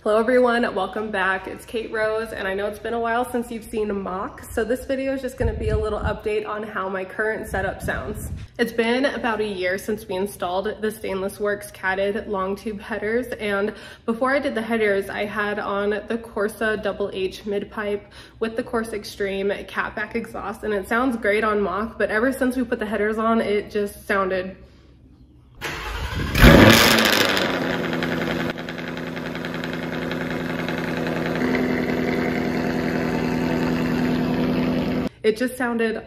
Hello everyone, welcome back. It's Kate Rose, and I know it's been a while since you've seen a Mach, so this video is just going to be a little update on how my current setup sounds. It's been about a year since we installed the Stainless Works catted long tube headers, and before I did the headers, I had on the Corsa Double H mid pipe with the Corsa Extreme catback exhaust, and it sounds great on Mach, but ever since we put the headers on, it just sounded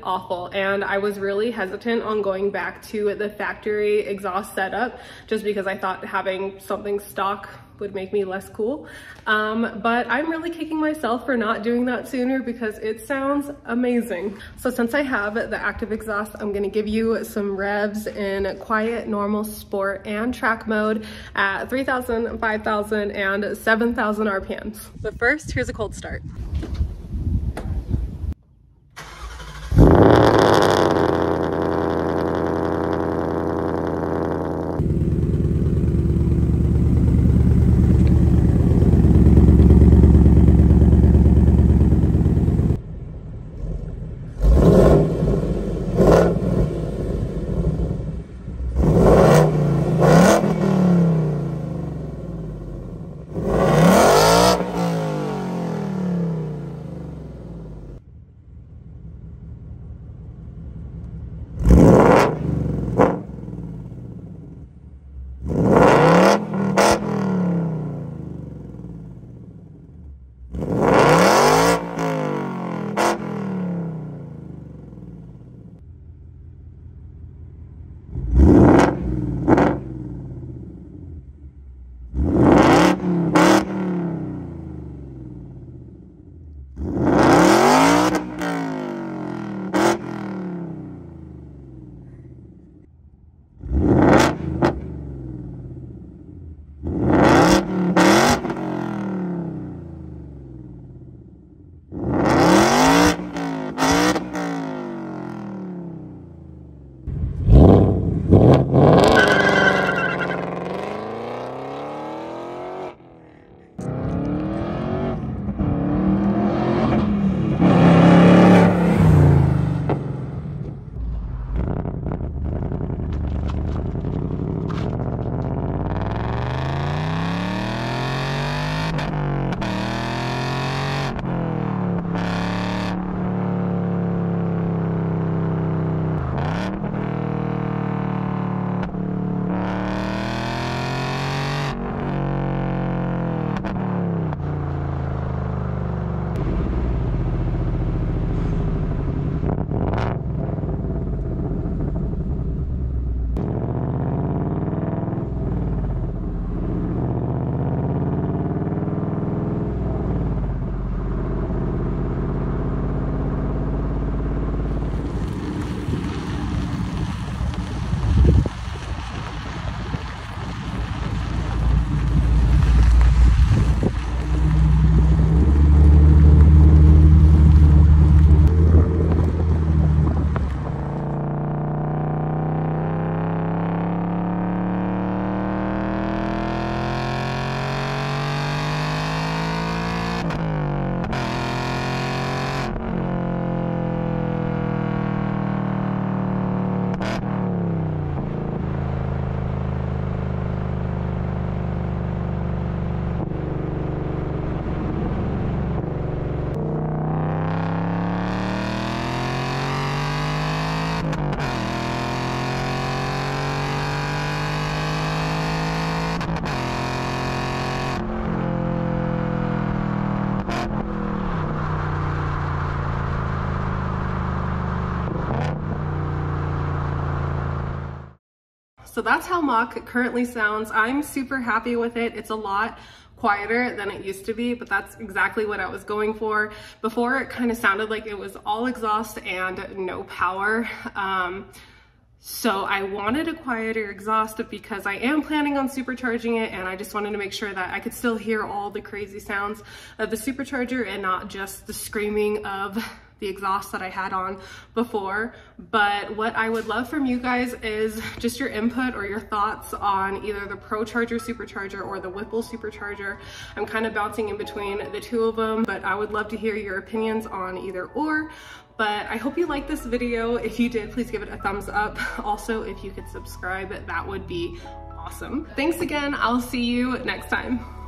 awful, and I was really hesitant on going back to the factory exhaust setup just because I thought having something stock would make me less cool. But I'm really kicking myself for not doing that sooner because it sounds amazing. So since I have the active exhaust, I'm gonna give you some revs in quiet, normal, sport, and track mode at 3,000, 5,000, and 7,000 RPMs. But first, here's a cold start. So that's how Mach currently sounds. I'm super happy with it. It's a lot quieter than it used to be, but that's exactly what I was going for. Before, it kind of sounded like it was all exhaust and no power. So I wanted a quieter exhaust because I am planning on supercharging it, and I just wanted to make sure that I could still hear all the crazy sounds of the supercharger and not just the screaming of the exhaust that I had on before. But what I would love from you guys is just your input or your thoughts on either the Pro Charger Supercharger or the Whipple Supercharger. I'm kind of bouncing in between the two of them, but I would love to hear your opinions on either or. But I hope you liked this video. If you did, please give it a thumbs up. Also, if you could subscribe, that would be awesome. Thanks again. I'll see you next time.